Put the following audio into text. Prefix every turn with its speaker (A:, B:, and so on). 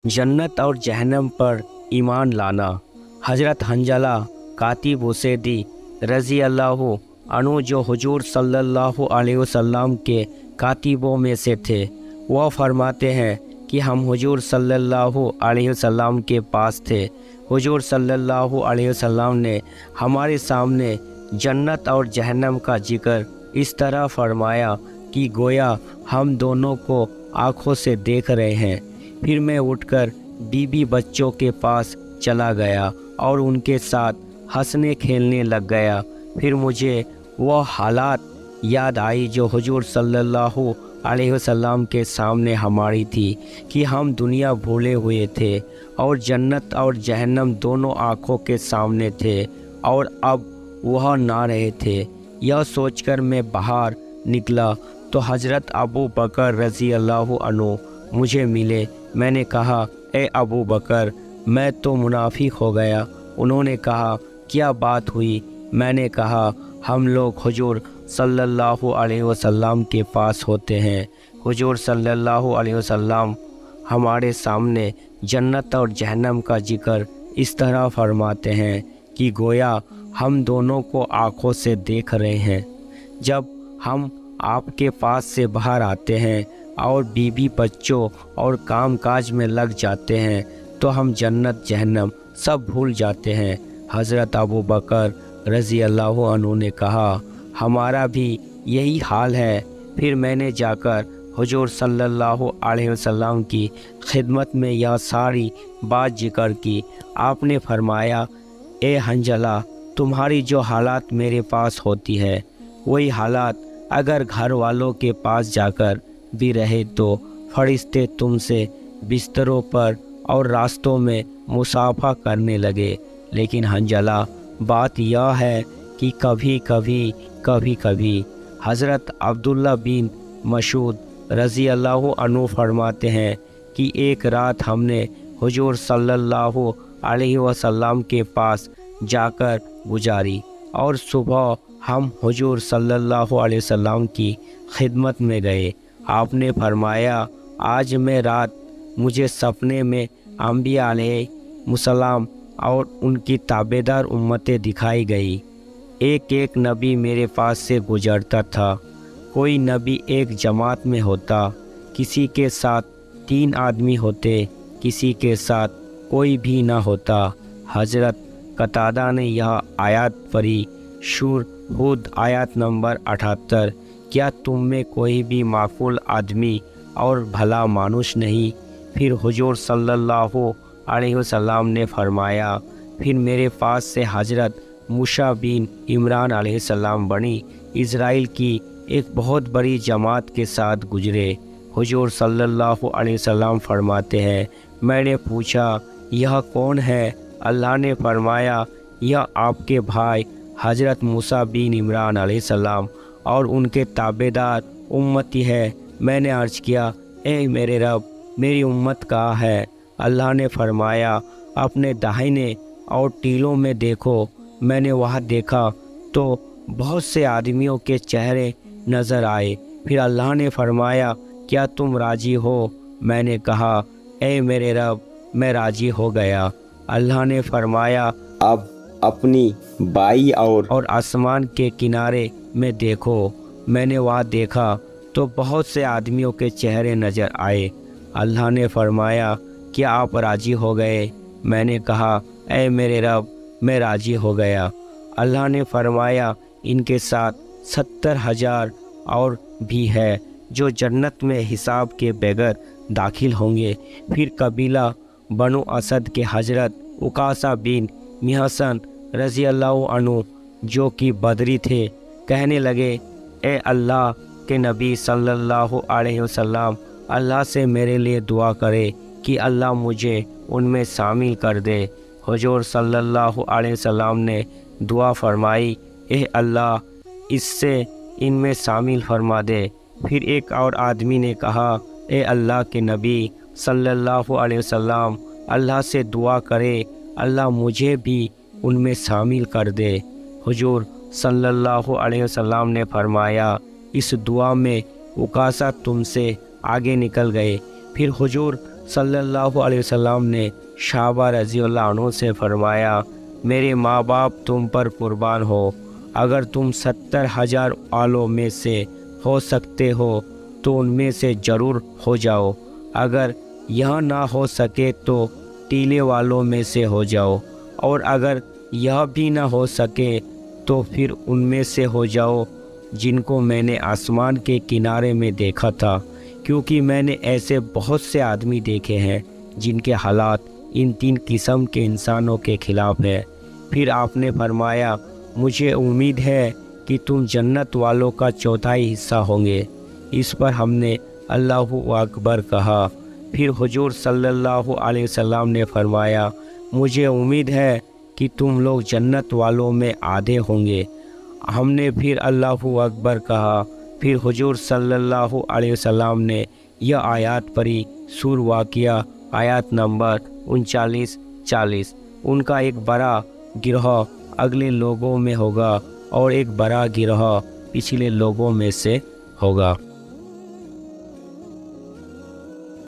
A: जन्नत और जहन्नम पर ईमान लाना। हज़रत हंजला कातिब वसैदी रज़ी अल्लाह अन्हु जो हुजूर सल्लल्लाहु अलैहि वसल्लम के कातिबों में से थे, वह फरमाते हैं कि हम हुजूर सल्लल्लाहु अलैहि वसल्लम के पास थे। हुजूर सल्लल्लाहु अलैहि वसल्लम ने हमारे सामने जन्नत और जहन्नम का जिक्र इस तरह फरमाया कि गोया हम दोनों को आँखों से देख रहे हैं। फिर मैं उठकर बीबी बच्चों के पास चला गया और उनके साथ हंसने खेलने लग गया। फिर मुझे वह हालात याद आई जो हुजूर सल्लल्लाहु अलैहि वसल्लम के सामने हमारी थी कि हम दुनिया भूले हुए थे और जन्नत और जहन्नम दोनों आँखों के सामने थे और अब वह ना रहे थे। यह सोचकर मैं बाहर निकला तो हज़रत अबू बकर रज़ी अल्लाह अन्हु मुझे मिले। मैंने कहा, ए अबू बकर, मैं तो मुनाफिक हो गया। उन्होंने कहा, क्या बात हुई? मैंने कहा, हम लोग हुजूर सल्लल्लाहु अलैहि वसल्लम के पास होते हैं। हुजूर सल्लल्लाहु अलैहि वसल्लम हमारे सामने जन्नत और जहन्नम का जिक्र इस तरह फरमाते हैं कि गोया हम दोनों को आँखों से देख रहे हैं। जब हम आपके पास से बाहर आते हैं और बीबी बच्चों और काम काज में लग जाते हैं तो हम जन्नत जहन्नम सब भूल जाते हैं। हज़रत अबू बकर रज़ी अल्लाह अन्हु ने कहा, हमारा भी यही हाल है। फिर मैंने जाकर हुजूर सल्लल्लाहु अलैहि वसल्लम की खिदमत में यह सारी बात जिक्र की। आपने फरमाया, ए हंजला, तुम्हारी जो हालात मेरे पास होती है वही हालात अगर घर वालों के पास जाकर भी रहे तो फरिश्ते तुमसे बिस्तरों पर और रास्तों में मुसाफा करने लगे। लेकिन हंजला, बात यह है कि कभी कभी हज़रत अब्दुल्ला बिन मसूद रज़ी अल्लाह अन्हु फरमाते हैं कि एक रात हमने हुजूर सल्लल्लाहु अलैहि वसल्लम के पास जाकर गुजारी और सुबह हम हुजूर सल्लल्लाहु अलैहि वसल्लम की खिदमत में गए। आपने फरमाया, आज मैं रात मुझे सपने में अंबिया अलैहिमुस्सलाम और उनकी ताबेदार उम्मतें दिखाई गई। एक एक नबी मेरे पास से गुजरता था। कोई नबी एक जमात में होता, किसी के साथ 3 आदमी होते, किसी के साथ कोई भी ना होता। हज़रत कतादा ने यह आयत पढ़ी, शूर हुद आयत नंबर 78, क्या तुम में कोई भी माकूल आदमी और भला मानुष नहीं? फिर हुजूर सल्लल्लाहु अलैहि वसल्लम ने फरमाया, फिर मेरे पास से हज़रत मूसा बिन इमरान अलैहिस्सलाम बनी इज़राइल की एक बहुत बड़ी जमात के साथ गुजरे। हुजूर सल्लल्लाहु अलैहि वसल्लम फरमाते हैं, मैंने पूछा, यह कौन है? अल्लाह ने फरमाया, यह आपके भाई हज़रत मूसा बिन इमरान अलैहिस्सलाम और उनके ताबेदार उम्मती है। मैंने अर्ज़ किया, ए मेरे रब, मेरी उम्मत कहाँ है? अल्लाह ने फरमाया, अपने दाहिने और टीलों में देखो। मैंने वहाँ देखा तो बहुत से आदमियों के चेहरे नज़र आए। फिर अल्लाह ने फरमाया, क्या तुम राज़ी हो? मैंने कहा, ए मेरे रब, मैं राज़ी हो गया। अल्लाह ने फरमाया, अब अपनी बाई और आसमान के किनारे में देखो। मैंने वहाँ देखा तो बहुत से आदमियों के चेहरे नज़र आए। अल्लाह ने फरमाया, क्या आप राज़ी हो गए? मैंने कहा, ए मेरे रब, मैं राज़ी हो गया। अल्लाह ने फरमाया, इनके साथ 70,000 और भी है जो जन्नत में हिसाब के बगैर दाखिल होंगे। फिर कबीला बनु असद के हज़रत उकासा बिन मिहसन रज़ी अल्लाह अन्हु जो कि बदरी थे, कहने लगे, ए अल्लाह के नबी सल्लल्लाहु अलैहि वसल्लम, अल्लाह से मेरे लिए दुआ करे कि अल्लाह मुझे उनमें शामिल कर दे। हुजूर सल्लल्लाहु अलैहि वसल्लम ने दुआ फरमाई, ए अल्लाह, इससे इनमें शामिल फरमा दे। फिर एक और आदमी ने कहा, ए अल्लाह के नबी सल्लल्लाहु अलैहि वसल्लम, अल्लाह से दुआ करे अल्लाह मुझे भी उनमें शामिल कर दे। हुजूर सल्लल्लाहु अलैहि वसल्लम ने फरमाया, इस दुआ में उकासा तुमसे आगे निकल गए। फिर हुजूर صلی اللہ علیہ وسلم نے صحابہ رضی اللہ عنہ سے فرمایا، میرے ماں باپ تم پر قربان ہو، اگر تم 70,000 آلوں میں سے ہو سکتے ہو تو ان میں سے ضرور ہو جاؤ، اگر یہ نہ ہو سکے تو ٹیلے والوں میں سے ہو جاؤ، اور اگر یہ بھی نہ ہو سکے تو پھر ان میں سے ہو جاؤ جن کو میں نے آسمان کے کنارے میں دیکھا تھا، کیونکہ میں نے ایسے بہت سے آدمی دیکھے ہیں جن کے حالات ان 3 قسم کے انسانوں کے خلاف ہے۔ پھر آپ نے فرمایا، مجھے امید ہے کہ تم جنت والوں کا 4تھائی حصہ ہوں گے۔ اس پر ہم نے اللہ اکبر کہا۔ پھر حضور صلی اللہ علیہ وسلم نے فرمایا، مجھے امید ہے کہ تم لوگ جنت والوں میں آدھے ہوں گے۔ ہم نے پھر اللہ اکبر کہا۔ پھر حضور صلی اللہ علیہ وسلم نے یہ آیات پڑھی، سورہ واقعہ آیات نمبر 39-40۔ ان کا ایک بڑا گروہ اگلے لوگوں میں ہوگا اور ایک بڑا گروہ پچھلے لوگوں میں سے ہوگا۔